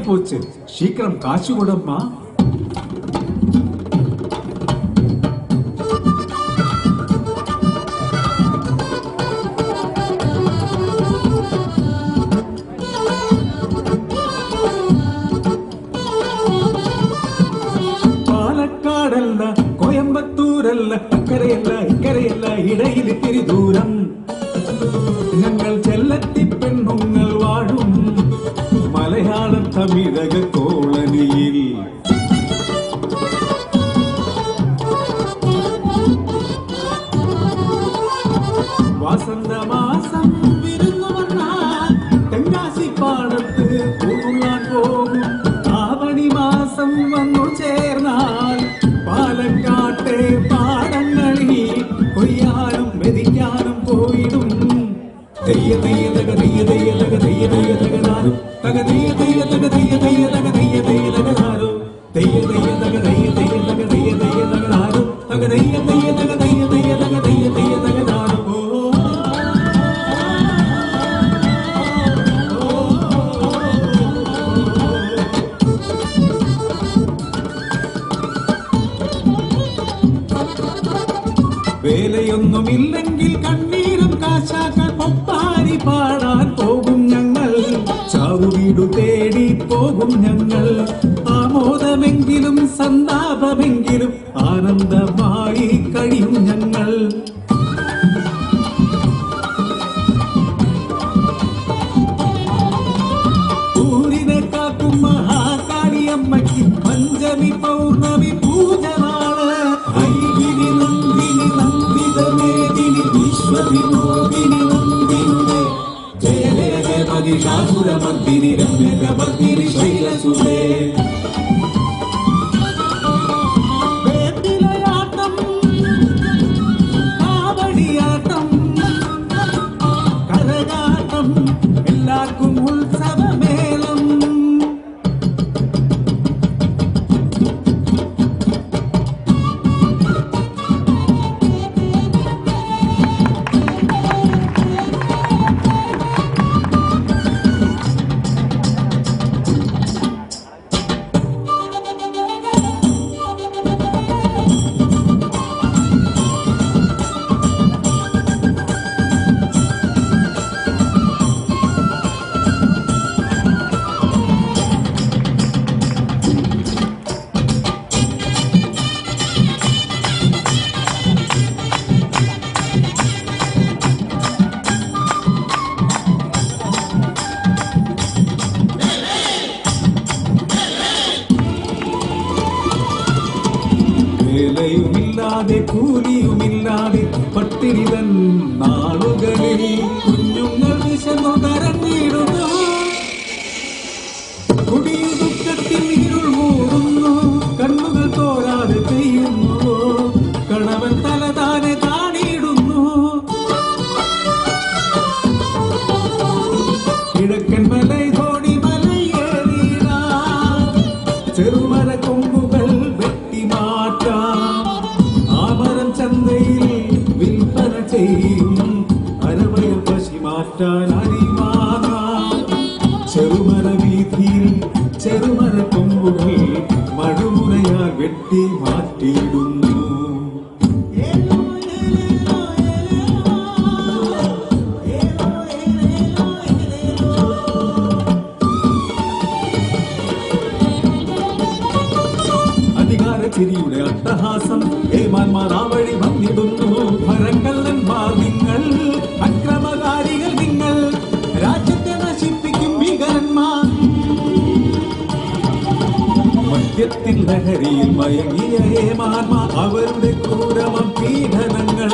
போச்சு, சீக்கிரம் காசு கொடும்மா. പാലക്കാടല്ല, കോയമ്പത്തൂരല്ല, അക്കരയല്ല ഇക്കരയല്ല, ഇടയിൽ ഇത്തിരി ദൂരം. ഞങ്ങൾ ചെല്ലത്തി പെണ്ണുങ്ങൾ വാഴും മലയാള തമിഴക കോളനിയിൽ. വസന്തമാസം വിരുന്നു വന്നാൽ തെങ്കാശി പാടത്ത് പൂങ്ങാൻ പോകും. ആവണി മാസം വന്നു ചേർന്നാൽ പാലക്കാട്ടെ പാടങ്ങളിൽ കൊയ്യാനും മെതിക്കാനും പോയിടും. തെയ്യ തെയ്യ തക തെയ്യ തെയ്യ തക തെയ്യ തെയ്യ തകതാരും തക തെയ്യ തെയ്യ തക തെയ്യ തെയ്യ തക തെയ്യ തെയ്യ തകതാരും തെയ്യ തെയ്യ തക തെയ്യ തെയ്യ തക തെയ്യ തെയ്യ തകതാരും തക തെയ്യ തെയ്യ തക തെയ്യ തെയ്യ തക തെയ്യ തെയ്യ തകതാരും. വേലയൊന്നുമില്ലെങ്കിൽ കണ്ണീരും കാശാക്കാൻ ഒപ്പാരി പാടാൻ പോകും ഞങ്ങൾ. ചാവുവീടു തേടി പോകും ഞങ്ങൾ. ആമോദമെങ്കിലും സന്താപമെങ്കിലും ആനന്ദമായി കഴിയും ഞങ്ങൾ. ഊരിനെ കാക്കും മഹാകാളിയമ്മയ്ക്ക് പഞ്ചമി പൗർണമി പൂജ നാള്. ഐഗിരി നന്ദിനി നന്ദിതമേദിനി വിശ്വവിനോദിനി നന്ദിനുടെ ജയ ജയ ജയ മഹിഷാസുരമർദിനി രമ്യകമർദിനി ശൈലസുതേ. വേപ്പിലയാട്ടം, കാവടിയാട്ടം, കരകാട്ടം, എല്ലാവർക്കും ഉത്സവമേളം. വേലയുമില്ലാതെ കൂലിയുമില്ലാതെ പട്ടിണിതൻ നാളുകളിൽ കുഞ്ഞുങ്ങൾ വിശന്നു കരഞ്ഞിടുന്നു. കുടിയ ദുഃഖത്തിൽ ഇരുൾ മൂടുന്നു. കണ്ണുകൾ തോരാതെ പെയ്യുന്നു. കണവൻ തലതാനെ താണിടുന്നു. കിഴക്കൻ മലൈ തോടി മലയേറിയ ചെറുമര കൊമ്പുകൾ ആമരം ചന്തയിൽ വിൽപ്പന ചെയ്യും. അരവയ പശി മാറ്റാൻ അരിമാകാം. ചെറുമര വീതിയിൽ ചെറുമര കൊമ്പുകൾ മഴുമുറയാൽ വെട്ടി മാറ്റിയിടുന്നു. ചിരിയുടെ അട്ടഹാസം ഏമാന്മാർ ആ വഴി വന്നിടുന്നു. ഭരങ്കല്ലന്മാർ നിങ്ങൾ, അക്രമകാരികൾ നിങ്ങൾ, രാജ്യത്തെ നശിപ്പിക്കും ഭീകരന്മാർ. മദ്യത്തിൽ ലഹരിയിൽ മയങ്ങിയ ഏമാന്മാർ അവരുടെ ക്രൂരമം പീഡനങ്ങൾ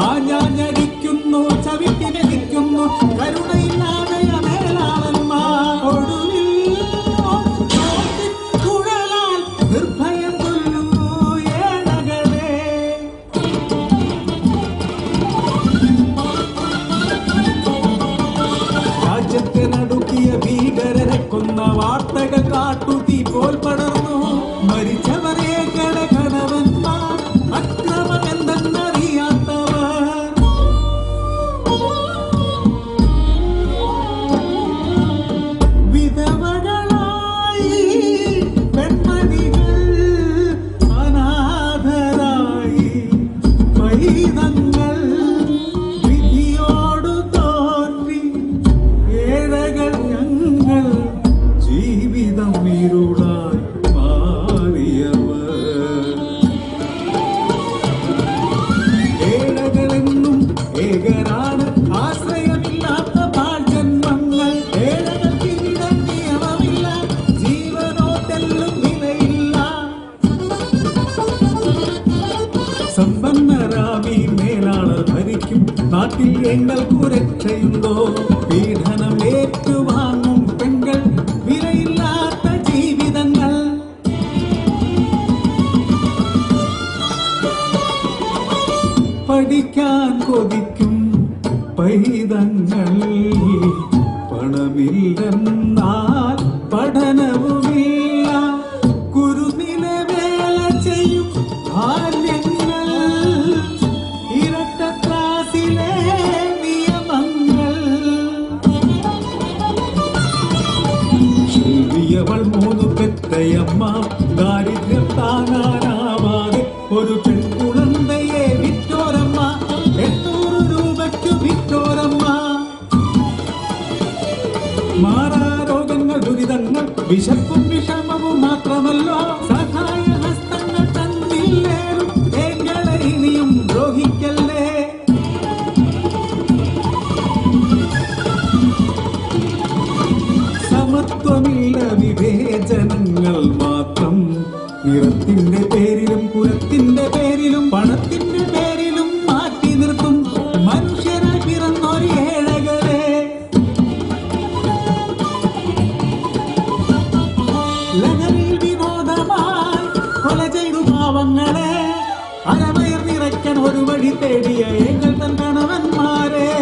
ആഞ്ഞാഞ്ഞടിക്കുന്നു, ചവിട്ടി മെതിക്കുന്നു. കരുണയില്ലാതെ മേലാളന്മാർ ഒടുവിൽ വാർത്തകൾ കാട്ടുതീ പോൽ പടർന്നു. മരിച്ചവരെ കടകടവന്മാർ, അക്രമം എന്തെന്നറിയാത്തവർ. വിധവകളായി പെൺമണികൾ, അനാഥരായി പൈതങ്ങൾ, വിധിയോടു തോന്നി ഏഴകൾ ഞങ്ങൾ, ജീവിതം ഇരുളായി മാറിയവർ. ഏഴകളെന്നും ഏകരാണ്, ആശ്രയമില്ലാത്ത പാഴ്ജന്മങ്ങൾ. ഏഴകൾക്കിവിടെ നിയമമില്ല, ജീവനോട്ടെല്ലും വിലയില്ല. സമ്പന്നരാമി മേലാളർ ഭരിക്കും നാട്ടിൽ എങ്ങൾക്കു രക്ഷയുണ്ടോ? പീഡനം ഏറ്റുവാങ്ങും പെൺകൾ, വിലയില്ലാത്ത ജീവിതങ്ങൾ. പഠിക്കാൻ കൊതിക്കും പൈതങ്ങൾ, പണമില്ലെന്നാൽ പഠനവുമില്ല. കുരുനില വേല ചെയ്യും ബാല്യങ്ങൾ, ഇരട്ടത്രാസിലെ നിയമങ്ങൾ. ചെറിയവൾ 3 പെറ്റയമ്മ, ദാരിദ്ര്യം താങ്ങാനാവാതെ ഒരു പെൺകുളന്തയെ വിറ്റോരമ്മ, 800 രൂപയ്ക്ക് വിറ്റോരമ്മ. മാറാരോഗങ്ങൾ, ദുരിതങ്ങൾ, വിശപ്പും വിഷമവും മാത്രമല്ലോ, സഹായ ഹസ്തങ്ങൾ തന്നില്ലേലും എങ്ങളെ ഇനിയും ദ്രോഹിക്കല്ലേ. സമത്വമില്ല, വിവേചനങ്ങൾ മാത്രം. നിറത്തിന്റെ പേരിലും കുലത്തിന്റെ പേരിലും പണത്തിന്റെ പേരിലും മാറ്റി നിർത്തും മനുഷ്യരായി പിറന്നൊരു ഏഴകളെ. ലഹരിയിൽ വിനോദമായി കൊല ചെയ്തു പാവങ്ങളെ, അരവയർ നിറയ്ക്കാൻ ഒരു വഴി തേടിയ ഏകൾ തൻ കണവന്മാരെ.